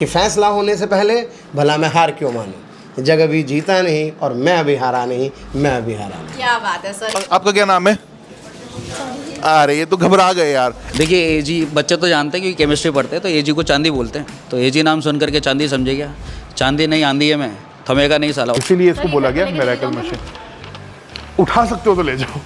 कि फैसला होने से पहले भला मैं हार क्यों मानूं, जग अभी जीता नहीं और मैं अभी हारा नहीं, मैं अभी हारा नहीं। क्या बात है सर। आपका क्या नाम है? अरे ये तो घबरा गए यार। देखिए एजी बच्चे तो जानते हैं क्योंकि केमिस्ट्री पढ़ते हैं, तो एजी को चांदी बोलते हैं, तो एजी नाम सुन करके चांदी समझे क्या? चांदी नहीं आंधी है, मैं थमेगा नहीं साला। इसीलिए इसको बोला गया मिरेकल मशीन। उठा सकते हो तो ले जाओ।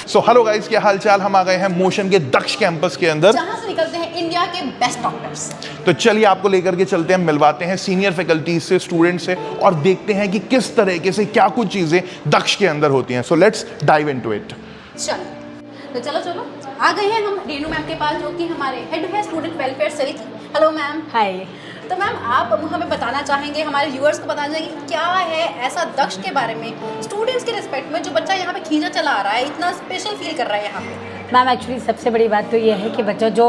सो हेलो गाइस, क्या हाल चाल। हम आ गए हैं मोशन के दक्ष कैंपस के अंदर, जहां से निकलते हैं इंडिया के बेस्ट डॉक्टर्स। तो चलिए आपको लेकर के चलते हैं, मिलवाते हैं सीनियर फैकल्टीज से, स्टूडेंट्स से, और देखते हैं कि किस तरीके से क्या कुछ चीजें दक्ष के अंदर होती हैं। So let's dive into it. चलो तो चलो आ गए हैं हम रेनू मैम के पास, जो कि हमारे हेड है स्टूडेंट वेलफेयर सेल की। Hello ma'am. हाय। तो मैम आप हमें बताना चाहेंगे, हमारे व्यूअर्स को बताना चाहेंगे कि क्या है ऐसा दक्ष के बारे में, स्टूडेंट्स के रिस्पेक्ट में, जो बच्चा यहाँ पे खींचा चला आ रहा है, इतना स्पेशल फील कर रहा है यहाँ पे। मैम एक्चुअली सबसे बड़ी बात तो ये है कि बच्चा जो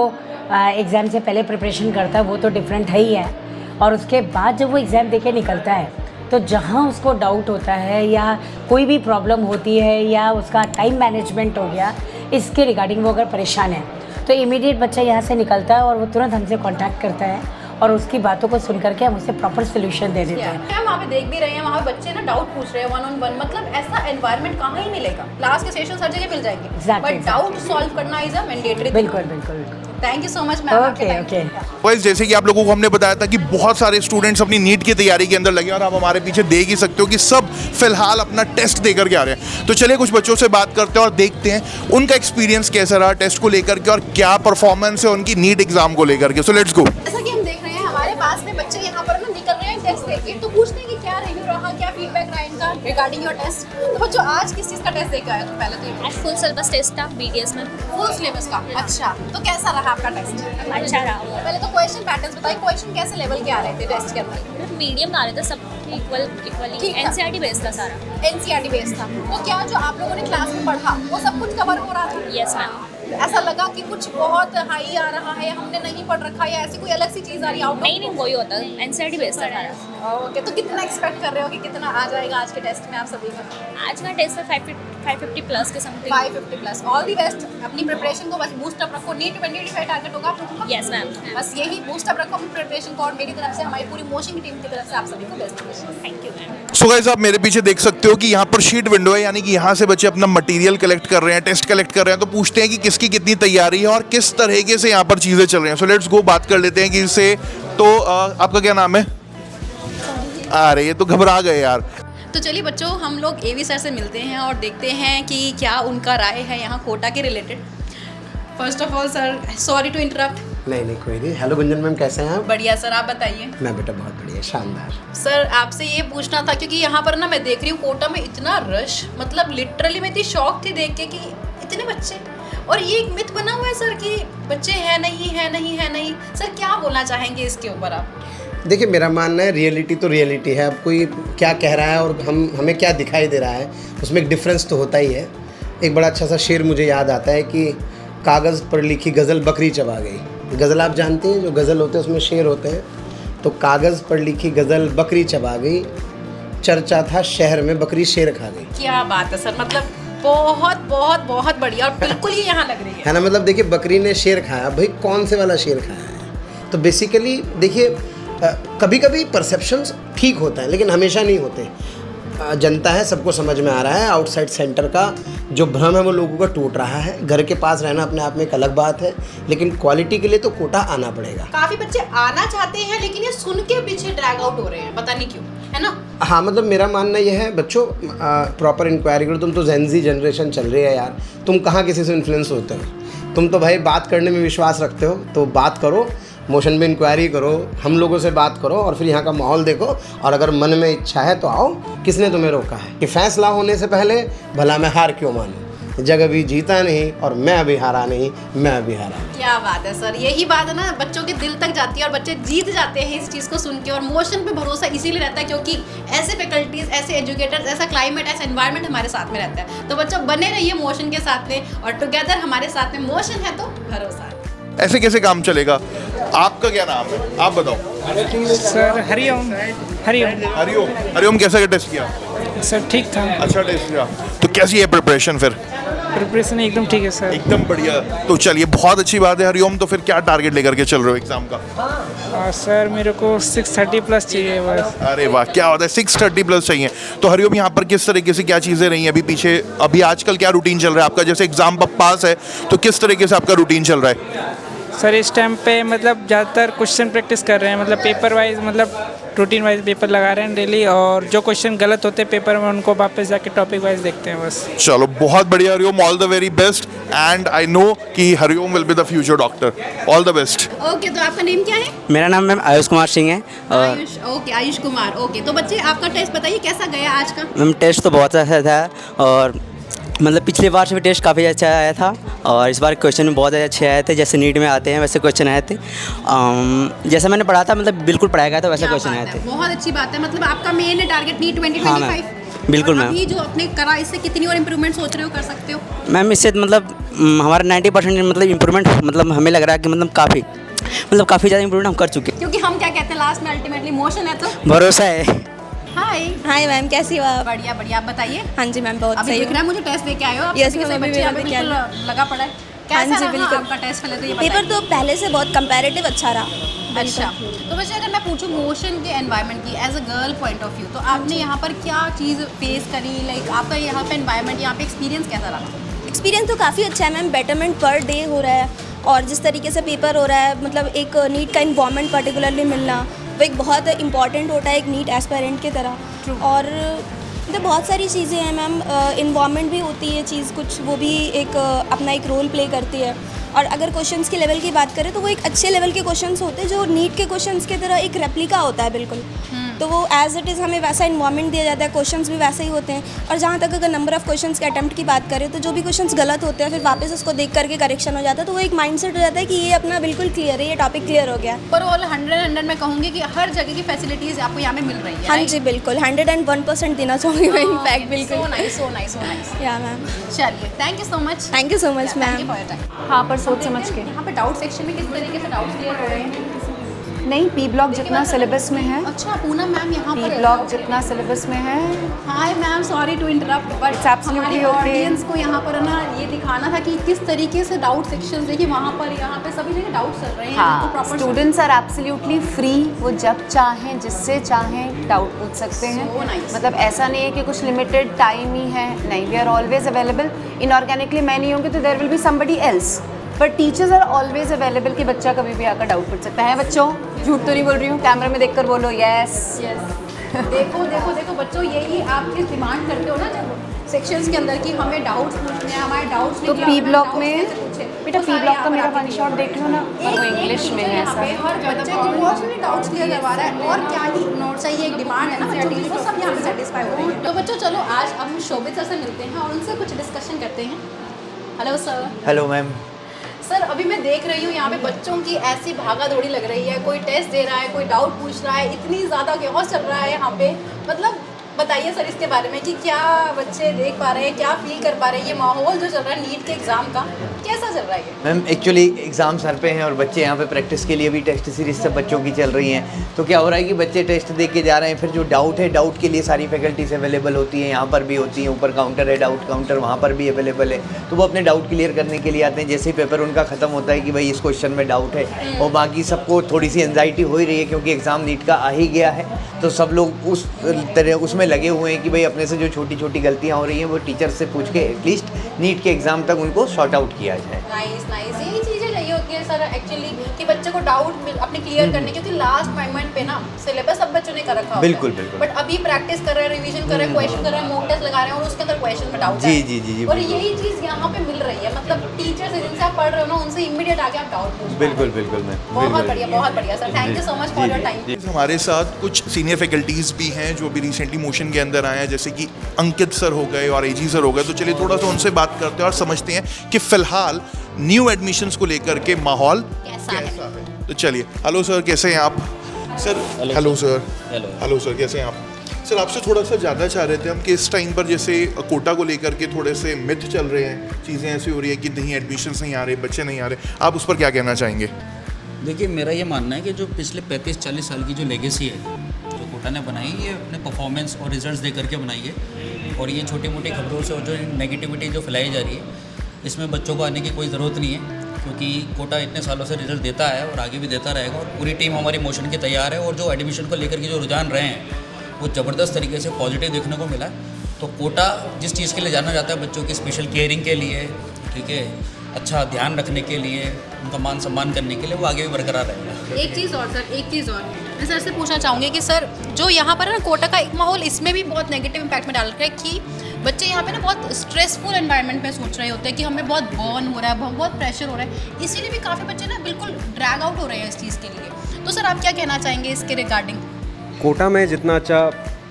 एग्ज़ाम से पहले प्रिपरेशन करता है वो तो डिफरेंट है ही है, और उसके बाद जब वो एग्ज़ाम देके निकलता है तो जहाँ उसको डाउट होता है या कोई भी प्रॉब्लम होती है या उसका टाइम मैनेजमेंट हो गया, इसके रिगार्डिंग वो अगर परेशान है तो इमीडिएट बच्चा यहाँ से निकलता है और वो तुरंत हमसे कांटेक्ट करता है और उसकी बातों को सुन करके हम उसे प्रॉपर सोल्यूशन दे देते हैं। हम वहाँ पे देख भी रहे हैं, वहाँ पे बच्चे ना डाउट पूछ रहे हैं 1-on-1, मतलब ऐसा एनवायरनमेंट कहाँ ही मिलेगा। क्लास के सेशन हर जगह मिल जाएंगे, बट डाउट सॉल्व करना इज अ मैंडेटरी। बिल्कुल बिल्कुल। Thank you so much ma'am. Okay. Guys, जैसे कि आप लोगों को हमने बताया था कि बहुत सारे स्टूडेंट्स अपनी नीट की तैयारी के अंदर लगे, और आप हमारे पीछे देख ही सकते हो कि सब फिलहाल अपना टेस्ट देकर के आ रहे हैं। तो चलिए कुछ बच्चों से बात करते हैं और देखते हैं उनका एक्सपीरियंस कैसा रहा टेस्ट को लेकर के और क्या परफॉर्मेंस है उनकी नीट एग्जाम को लेकर के। So let's go. जैसा कि हम देख रहे हैं हमारे पास में बच्चे यहाँ पर ना निकल रहे हैं टेस्ट देके, तो पूछते हैं कि क्या रिव्यू रहा, क्या फीडबैक रहा इनका रिगार्डिंग योर टेस्ट। तो बच्चों आज किस चीज़ का टेस्ट देके आए? तो पहले तो आज फुल सिलेबस टेस्ट था बीडीएस में। फुल सिलेबस का। अच्छा, तो कैसा रहा आपका टेस्ट? अच्छा रहा। पहले तो क्वेश्चन पैटर्न्स बताइए, क्वेश्चन कैसे लेवल के आ रहे थे टेस्ट के अंदर? मीडियम आ रहे थे, सब इक्वली ठीक है। एनसीईआरटी बेस्ड था सारा। एनसीईआरटी बेस्ड था। तो क्या जो आप लोगों ने क्लास में पढ़ा वो सब कुछ कवर हो रहा था? Yes ma'am. ऐसा लगा कि कुछ बहुत हाई आ रहा है, हमने नहीं पढ़ रखा, या ऐसी कोई अलग सी चीज़ आ रही है? नहीं वही होता है, एनसीईआरटी बेस्ड था सारा। ओके, तो कितना एक्सपेक्ट कर रहे हो कि कितना आ जाएगा आज के टेस्ट में आप सभी का? आज का टेस्ट है 550 प्लस के something. 550 plus. All the best. अपनी प्रिपरेशन को बस बूस्ट अप रखो। नीट 2025 टारगेट होगा आप लोगों का? Yes ma'am. बस यही बूस्ट अप रखो अपनी प्रिपरेशन को, और मेरी तरफ से, हमारी पूरी मोशन की टीम की तरफ से आप सभी को best wishes. Thank you ma'am. So guys, आप मेरे पीछे देख सकते हो कि यहाँ पर शीट विंडो है, यानी कि यहाँ से बच्चे अपना मटेरियल कलेक्ट कर रहे हैं, टेस्ट कलेक्ट कर रहे हैं। तो पूछते हैं कि किसकी कितनी तैयारी है और किस तरीके से यहाँ पर चीज़ें चल रही हैं। सो लेट्स गो, बात कर लेते हैं कि इससे। तो आपका क्या नाम है? अरे ये तो घबरा गए यार। तो चलिए बच्चों, हम लोग एवी सर से मिलते हैं और देखते हैं कि क्या उनका राय है यहाँ कोटा के related. First of all sir, sorry to interrupt. नहीं कोई नहीं। हेलो गुंजन मैम, कैसे हैं आप? बढ़िया सर, आप बताइए। मैं बेटा बहुत बढ़िया, शानदार। सर आपसे ये पूछना था, क्योंकि यहाँ पर ना मैं देख रही हूँ कोटा में इतना रश, मतलब लिटरली मैं इतनी शॉक थी देख के कि इतने बच्चे, और ये एक मिथ बना हुआ है सर कि बच्चे है नहीं। सर क्या बोलना चाहेंगे इसके ऊपर आप? देखिए, मेरा मानना है रियलिटी तो रियलिटी है। अब कोई क्या कह रहा है और हमें क्या दिखाई दे रहा है, उसमें एक डिफरेंस तो होता ही है। एक बड़ा अच्छा सा शेर मुझे याद आता है कि कागज़ पर लिखी गज़ल बकरी चबा गई। गज़ल आप जानते हैं, जो गज़ल होते हैं उसमें शेर होते हैं। तो कागज़ पर लिखी गज़ल बकरी चबा गई, चर्चा था शहर में बकरी शेर खा गई। क्या बात है सर, मतलब बहुत बढ़िया, और बिल्कुल ही यहाँ लग रही है ना। मतलब देखिए, बकरी ने शेर खाया, भाई कौन से वाला शेर खाया है? तो बेसिकली देखिए, कभी कभी परसेप्शंस ठीक होता है लेकिन हमेशा नहीं होते। जनता है, सबको समझ में आ रहा है, आउटसाइड सेंटर का जो भ्रम है वो लोगों का टूट रहा है। घर के पास रहना अपने आप में एक अलग बात है, लेकिन क्वालिटी के लिए तो कोटा आना पड़ेगा। काफ़ी बच्चे आना चाहते हैं लेकिन ये सुन के पीछे ड्रैग आउट हो रहे हैं, पता नहीं क्यों, है ना? हाँ, मतलब मेरा मानना यह है बच्चों, प्रॉपर इंक्वायरी करो। तुम तो जेनजी जनरेशन चल रही है यार, तुम कहाँ किसी से इन्फ्लुएंस होते हो? तुम तो भाई बात करने में विश्वास रखते हो, तो बात करो, मोशन में इंक्वायरी करो, हम लोगों से बात करो, और फिर यहाँ का माहौल देखो, और अगर मन में इच्छा है तो आओ। किसने तुम्हें रोका है? कि फैसला होने से पहले भला मैं हार क्यों मानूं, जग अभी जीता नहीं और मैं अभी हारा नहीं, मैं अभी हारा नहीं। क्या बात है सर, यही बात है ना, बच्चों के दिल तक जाती है और बच्चे जीत जाते हैं इस चीज़ को सुन के। और मोशन पे भरोसा इसीलिए रहता है क्योंकि ऐसे फैकल्टीज, ऐसे एजुकेटर्स, ऐसा क्लाइमेट, ऐसा एनवायरनमेंट हमारे साथ में रहता है। तो बच्चों बने रहिए मोशन के साथ में, और टुगेदर हमारे साथ में मोशन है तो भरोसा है। ऐसे कैसे काम चलेगा? आपका क्या नाम है, आप बताओ। सर हरिओम। हरिओम, कैसा टेस्ट किया? सर ठीक था। अच्छा टेस्ट किया। तो कैसी है प्रिपरेशन फिर? प्रिपरेशन एकदम ठीक है सर। एकदम बढ़िया। तो चलिए बहुत अच्छी बात है हरिओम। तो फिर क्या टारगेट लेकर के चल रहे हो एग्जाम का? सर मेरे को 630 प्लस चाहिए बस। अरे वाह, क्या होता है 630 प्लस चाहिए। तो हरिओम यहाँ पर किस तरीके से क्या चीज़ें रही हैं अभी पीछे, अभी आजकल क्या रूटीन चल रहा है आपका? जैसे एग्जाम पास है तो किस तरीके से आपका रूटीन चल रहा है? सर इस टाइम पे मतलब ज़्यादातर क्वेश्चन प्रैक्टिस कर रहे हैं, मतलब पेपर वाइज, मतलब रूटीन वाइज पेपर लगा रहे हैं डेली, और जो क्वेश्चन गलत होते हैं पेपर में उनको वापस जाके टॉपिक वाइज देखते हैं बस। चलो बहुत बढ़िया Hariom, all the very best, and I know कि Hariom will be the future doctor. All the best. Okay, तो आपका नेम क्या है? मेरा नाम मैम आयुष कुमार सिंह है। और आयुष, ओके आयुष कुमार। ओके, तो बच्चे आपका टेस्ट बताइए कैसा गया आज का? मैम टेस्ट तो बहुत अच्छा था, और मतलब पिछले बार से भी टेस्ट काफ़ी अच्छा आया था, और इस बार क्वेश्चन भी बहुत अच्छे आए थे, जैसे नीट में आते हैं वैसे क्वेश्चन आए थे। जैसा मैंने पढ़ा था, मतलब बिल्कुल पढ़ाया गया था वैसे क्या क्वेश्चन बात आए है, थे। बहुत अच्छी बात है। मतलब आपका मेन टारगेट नीट 2025। हाँ मैम, बिल्कुल मैम। अभी जो आपने करा, इससे कितनी और इम्प्रूवमेंट सोच रहे हो, कर सकते हो? मैम इससे मतलब हमारा 90% मतलब इम्प्रूवमेंट, मतलब हमें लग रहा है कि मतलब काफ़ी ज़्यादा इम्प्रूवमेंट हम कर चुके हैं। क्योंकि हम क्या कहते हैं लास्ट में, अल्टीमेटली मोशन है। तो भरोसा है। हाय हाय मैम, कैसी हो आप? बढ़िया बढ़िया, आप बताइए। हाँ जी मैम, बहुत अभी सही दिख रहा है मुझे, टेस्ट देके आए हो आप? Yes, सभी के मैम, सभी अभी बच्चे यहाँ पे भी देके बिल्कुल लगा पड़ा है। हाँ कैसा जी, रहा बिल्कुल। आपका टेस्ट? पहले तो ये पेपर बताइए। तो पहले से बहुत कंपैरेटिव अच्छा रहा। अच्छा, तो वैसे अगर मैं पूछूं मोशन के एनवायरनमेंट की as a girl point of view, तो आपने यहाँ पर क्या चीज़ फेस करी? लाइक आपका यहाँ पे एनवायरनमेंट, यहाँ पे एक्सपीरियंस कैसा रहा? एक्सपीरियंस तो काफ़ी अच्छा है मैम, बेटरमेंट पर डे हो रहा है, और जिस तरीके से पेपर हो रहा है, मतलब एक नीट का इन्वायरमेंट पर्टिकुलरली मिलना, वो एक बहुत इंपॉर्टेंट होता है एक नीट एस्पायरेंट की तरह। और मतलब बहुत सारी चीज़ें हैं मैम, इन्वायरमेंट भी होती है चीज़ कुछ, वो भी एक अपना एक रोल प्ले करती है। और अगर क्वेश्चंस के लेवल की बात करें तो वो एक अच्छे लेवल के क्वेश्चंस होते हैं, जो नीट के क्वेश्चंस की तरह एक रेप्लिका होता है बिल्कुल। तो वो एज इट इज़ हमें वैसा इन्वायरमेंट दिया जाता है, क्वेश्चंस भी वैसे ही होते हैं। और जहाँ तक अगर नंबर ऑफ़ क्वेश्चंस के अटैम्प्ट की बात करें, तो जो भी क्वेश्चंस गलत होते हैं फिर वापस उसको देख करके करेक्शन हो जाता है, तो वो एक माइंडसेट हो जाता है कि ये अपना बिल्कुल क्लियर है, ये टॉपिक क्लियर हो गया। पर ऑल 100 मैं कहूँगी कि हर जगह की फैसिलिटीज़ आपको यहाँ में मिल रही है। हाँ जी बिल्कुल, 101% देना चाहूँगी मैं इनफैक्ट, बिल्कुल। So nice, so nice, so nice. या मैम, चलिए, thank you so much. Thank you so much thank you ma'am. For your time. हाँ, पर सोच समझ के। यहाँ पे डाउट सेक्शन में किस तरीके से डाउट्स क्लियर हो रहे हैं? नहीं, पी ब्लॉक जितना सिलेबस में है, अच्छा पूनम मैम यहाँ पी पर ब्लॉक जितना सिलेबस में है। Hi ma'am, sorry to interrupt, but It's absolutely हमारे okay. ऑडियंस को यहाँ पर ना ये दिखाना था कि किस तरीके से डाउट सेक्शन, देखिए वहाँ पर यहाँ पे सभी जगह डाउट चल रहे हैं। हाँ, proper students are absolutely free, वो जब चाहें जिससे चाहें डाउट पूछ सकते हैं। So nice. मतलब ऐसा नहीं है कि कुछ लिमिटेड टाइम ही है, नहीं, we are always available. Inorganically मैं नहीं होंगी तो there will be somebody else, पर टीचर्स आर ऑलवेज अवेलेबल कि बच्चा कभी भी आकर डाउट पूछ सकता है। बच्चों, झूठ तो नहीं बोल रही हूँ, कैमरा में देखकर बोलो यस। देखो देखो देखो बच्चों, यही आप चीज़ डिमांड करते हो ना जब सेक्शंस के अंदर कि हमें डाउट्स पूछने हैं, हमारे डाउट्स तो पी ब्लॉक में बेटा, पी ब्लॉक का मेरा वन शॉट देख लो ना, पर वो इंग्लिश में है ऐसा। हर बच्चे को बहुत सारे डाउट्स क्लियर करवा रहा है, और क्या ही नोट चाहिए, एक डिमांड है ना बच्चों की, वो सब यहाँ पे सेटिस्फाई हो रही है। तो बच्चों चलो आज हम शोभित सर से मिलते हैं और उनसे कुछ डिस्कशन करते हैं। Hello sir. Hello ma'am. Sir अभी मैं देख रही हूँ यहाँ पे बच्चों की ऐसी भागा दौड़ी लग रही है, कोई टेस्ट दे रहा है, कोई डाउट पूछ रहा है, इतनी ज़्यादा केओस चल रहा है यहाँ पे। मतलब बताइए सर इसके बारे में कि क्या बच्चे देख पा रहे हैं, क्या फील कर पा रहे हैं, ये माहौल जो चल रहा है नीट के एग्ज़ाम का कैसा चल रहा है ये? मैम एक्चुअली एग्ज़ाम सर पे हैं और बच्चे यहाँ पे प्रैक्टिस के लिए भी टेस्ट सीरीज सब बच्चों की चल रही हैं। तो क्या हो रहा है कि बच्चे टेस्ट दे के जा रहे हैं, फिर जो डाउट है, डाउट के लिए सारी फैकल्टीज अवेलेबल होती हैं, यहाँ पर भी होती हैं, ऊपर काउंटर है, डाउट काउंटर वहाँ पर भी अवेलेबल है। तो वो अपने डाउट क्लियर करने के लिए आते हैं। जैसे ही पेपर उनका ख़त्म होता है कि भाई इस क्वेश्चन में डाउट है, और बाकी सबको थोड़ी सी एंजाइटी हो ही रही है क्योंकि एग्ज़ाम नीट का आ ही गया है, तो सब लोग उस तरह उसमें लगे हुए हैं कि भाई अपने से जो छोटी छोटी गलतियाँ हो रही हैं वो टीचर से पूछ के एटलीस्ट नीट के एग्ज़ाम तक उनको सॉर्ट आउट किया जाए। नाइस नाइस, यही चीज़ें चाहिए होती है सर एक्चुअली कि बच्चे को डाउट अपने क्लियर करने, क्योंकि लास्ट मोमेंट पे ना सिलेबस सब बच्चों ने कर रखा होता है। बिल्कुल बिल्कुल। बट अभी प्रैक्टिस कर रहे हैं, रिवीजन कर रहे हैं, क्वेश्चन कर रहे हैं, मॉक टेस्ट लगा रहे हैं और उसके अंदर क्वेश्चन में डाउट है। जी और यही चीज़ यहाँ पे मिल रही है, मतलब टीचर से जिनसे आप पढ़ रहे हो ना उनसे इमीडिएट आके आप डाउट पूछ। बिल्कुल बिल्कुल मैम, बहुत बढ़िया sir, thank you so much for your time. हमारे साथ कुछ सीनियर फैकल्टीज़ भी हैं जो अभी रिसेंटली मोशन के अंदर आए हैं, जैसे कि अंकित सर हो गए और एजी सर हो गए। तो चलिए थोड़ा सा उनसे बात करते हैं और समझते हैं कि फ़िलहाल न्यू एडमिशन्स को लेकर के माहौल कैसा है। तो चलिए, हेलो सर, कैसे हैं आप? Sir hello sir. Hello sir, कैसे हैं आप? सर आपसे थोड़ा सा ज़्यादा चाह रहे थे हम कि इस टाइम पर जैसे कोटा को लेकर के थोड़े से मिथ चल रहे हैं, चीज़ें ऐसी हो रही है कि नहीं एडमिशन्स नहीं आ रहे, बच्चे नहीं आ रहे, आप उस पर क्या कहना चाहेंगे? देखिए, मेरा ये मानना है कि जो पिछले 35-40 साल की जो लेगेसी है जो कोटा ने बनाई, ये अपने परफॉर्मेंस और रिजल्ट्स दे करके बनाई है, और ये छोटी मोटी खबरों से और जो नेगेटिविटी जो फैलाई जा रही है, इसमें बच्चों को आने की कोई ज़रूरत नहीं है, क्योंकि कोटा इतने सालों से रिजल्ट देता है और आगे भी देता रहेगा। और पूरी टीम हमारी मोशन की तैयार है, और जो एडमिशन को लेकर के जो रुझान रहे हैं वो ज़बरदस्त तरीके से पॉजिटिव देखने को मिला है। तो कोटा जिस चीज़ के लिए जाना जाता है, बच्चों की स्पेशल केयरिंग के लिए, ठीक है, अच्छा ध्यान रखने के लिए, उनका मान सम्मान करने के लिए, वो आगे भी बरकरार रहेगा। एक चीज़ और सर, एक चीज़ और मैं सर से पूछना चाहूँगी कि सर जो यहाँ पर है ना कोटा का एक माहौल, इसमें भी बहुत नेगेटिव इम्पैक्ट में डाल रहा है कि बच्चे यहाँ पे ना बहुत स्ट्रेसफुल एनवायरनमेंट में सोच रहे होते हैं कि हमें बहुत बर्न हो रहा है, बहुत प्रेशर हो रहा है, इसीलिए भी काफ़ी बच्चे ना बिल्कुल ड्रैग आउट हो रहे हैं इस चीज़ के लिए। तो सर आप क्या कहना चाहेंगे इसके रिगार्डिंग? कोटा में जितना अच्छा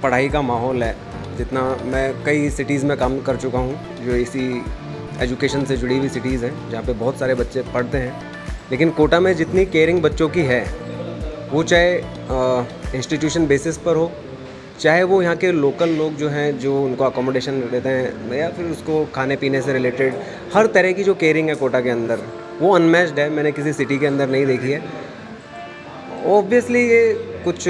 पढ़ाई का माहौल है, जितना मैं कई सिटीज़ में काम कर चुका हूँ जो इसी एजुकेशन से जुड़ी हुई सिटीज़ हैं जहाँ पे बहुत सारे बच्चे पढ़ते हैं, लेकिन कोटा में जितनी केयरिंग बच्चों की है, वो चाहे इंस्टीट्यूशन बेसिस पर हो, चाहे वो यहाँ के लोकल लोग जो हैं जो उनको अकोमोडेशन देते हैं, या फिर उसको खाने पीने से रिलेटेड हर तरह की जो केयरिंग है कोटा के अंदर, वो अनमैच्ड है। मैंने किसी सिटी के अंदर नहीं देखी है। ऑब्वियसली ये कुछ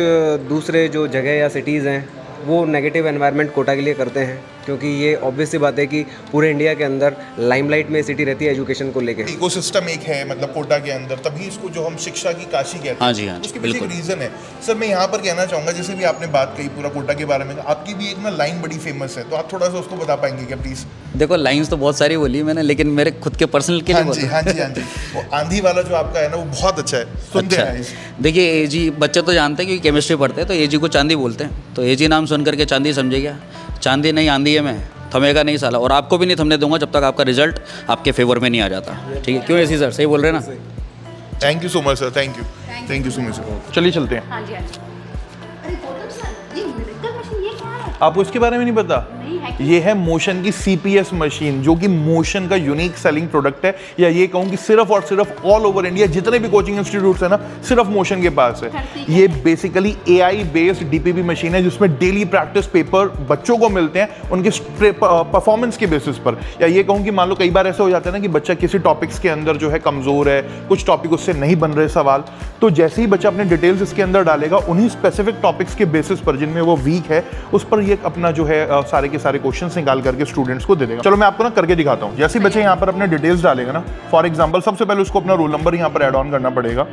दूसरे जो जगह या सिटीज़ हैं वो नेगेटिव एनवायरनमेंट कोटा के लिए करते हैं, क्योंकि ये ऑब्वियस सी बात है कि पूरे इंडिया के अंदर लाइमलाइट में सिटी रहती है एजुकेशन को लेके। इकोसिस्टम एक है मतलब कोटा के अंदर, तभी इसको जो हम शिक्षा की काशी कहते हैं, हाँ जी, हाँ जी, उसके पीछे एक बिल्कुल। रीज़न है। सर मैं यहाँ पर कहना चाहूँगा, जैसे भी आपने बात कही पूरा कोटा के बारे में, आपकी भी एक ना लाइन बड़ी फेमस है, तो आप थोड़ा सा उसको बता पाएंगे क्या प्लीज़? देखो लाइंस तो बहुत सारी बोली मैंने, लेकिन मेरे खुद के पर्सनल के लिए हाँ जी, हाँ जी, हाँ जी, वो आंधी वाला जो आपका है ना वो बहुत अच्छा है, सुनते अच्छा हैं। देखिए एजी बच्चे तो जानते हैं क्योंकि केमिस्ट्री पढ़ते हैं, तो एजी को चांदी बोलते हैं, तो एजी नाम सुन करके चांदी समझे क्या? चांदी नहीं आंधी है मैं, थमेगा नहीं साला, और आपको भी नहीं थमने दूंगा जब तक आपका रिजल्ट आपके फेवर में नहीं आ जाता। ठीक है, क्यों ऐसी सर, सही बोल रहे हैं ना? Thank you so much sir, thank you so much sir. चलिए चलते हैं। हाँ जी, हाँ जी। अरे गौतम सर, ये मेडिकल मशीन ये क्या है? आपको इसके बारे में नहीं पता? ये है मोशन की CPS मशीन, जो कि मोशन का यूनिक सेलिंग प्रोडक्ट है, या ये कहूँ कि सिर्फ और सिर्फ ऑल ओवर इंडिया जितने भी कोचिंग इंस्टीट्यूट्स है ना, सिर्फ मोशन के पास है। ये basically AI based DPP machine है, जिसमें डेली प्रैक्टिस पेपर बच्चों को मिलते हैं उनके परफॉर्मेंस के बेसिस पर। या ये कहूँ कि मान लो कई बार ऐसा हो जाता है ना कि बच्चा किसी टॉपिक्स के अंदर जो है कमज़ोर है, कुछ टॉपिक उससे नहीं बन रहे सवाल, तो जैसे ही बच्चा अपने डिटेल्स इसके अंदर डालेगा, उन्हीं स्पेसिफिक टॉपिक्स के बेसिस पर जिनमें वो वीक है, उस पर ये अपना जो है सारे के सारे क्वेश्चंस निकाल करके स्टूडेंट्स को दे देगा। चलो मैं आपको ना करके दिखाता हूँ। जैसे बच्चे यहाँ पर अपने डिटेल्स डालेगा ना, फॉर एग्जांपल सबसे पहले उसको अपना रोल नंबर यहाँ पर ऐड ऑन करना पड़ेगा,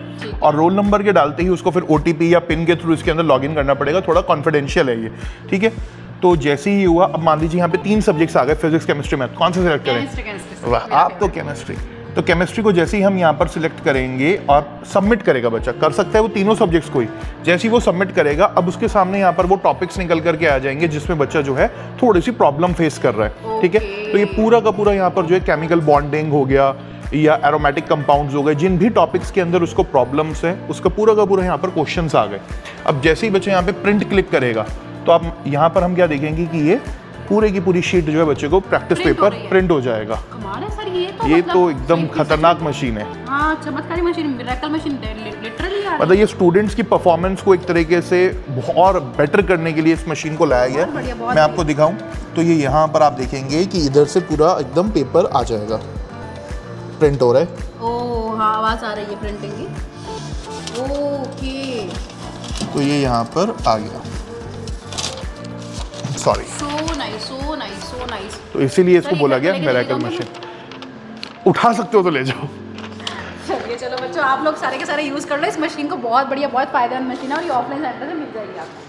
और रोल नंबर के डालते ही उसको फिर OTP या पिन के थ्रू इसके अंदर लॉगिन करना पड़ेगा। थोड़ा कॉन्फिडेंशियल है ये, ठीक है। तो जैसे ही हुआ, अब मान लीजिए यहाँ पे 3 सब्जेक्ट्स आ गए, फिजिक्स, केमिस्ट्री, मैथ, कौन सा सिलेक्ट करें? वाह, आप तो केमिस्ट्री। तो केमिस्ट्री को जैसे ही हम यहाँ पर सिलेक्ट करेंगे और सबमिट करेगा बच्चा, कर सकता है वो तीनों सब्जेक्ट्स को ही। जैसे ही वो सबमिट करेगा, अब उसके सामने यहाँ पर वो टॉपिक्स निकल करके आ जाएंगे जिसमें बच्चा जो है थोड़ी सी प्रॉब्लम फेस कर रहा है, ठीक है। तो ये पूरा का पूरा यहाँ पर जो है केमिकल बॉन्डिंग हो गया या एरोमेटिक कंपाउंड्स हो गए, जिन भी टॉपिक्स के अंदर उसको प्रॉब्लम्स है, उसका पूरा का पूरा यहाँ पर क्वेश्चंस आ गए। अब जैसे ही बच्चा यहाँ पे प्रिंट क्लिक करेगा, तो आप यहाँ पर हम क्या देखेंगे कि ये पूरे की पूरी शीट जो है बच्चे को प्रैक्टिस पेपर प्रिंट हो जाएगा। कमाल है सर, ये तो मतलब एकदम खतरनाक मशीन है। हाँ, चमत्कारी मशीन, मिरेकल मशीन, लिटरली यार। मतलब ये स्टूडेंट्स की परफॉर्मेंस को एक तरीके से और बेटर करने के लिए इस मशीन को लाया गया है। मैं आपको दिखाऊं तो ये यहाँ पर आप देखेंगे कि इधर से पूरा एकदम पेपर आ जाएगा, प्रिंट हो रहा है। ओह हाँ, आवाज़ आ रही है प्रिंटिंग की। ओके, तो ये यहाँ पर आ गया, sorry. So nice, so nice, so nice. तो इसीलिए इसको सर, बोला ये गया घर पे मिरेकल लेके मशीन। उठा सकते हो तो ले जाओ। चलिए चलो बच्चों, आप लोग सारे के सारे यूज़ कर लो इस मशीन को, बहुत बढ़िया, बहुत फायदेमंद मशीन है, और ये ऑफलाइन सेंटर से मिल जाएगी आपको।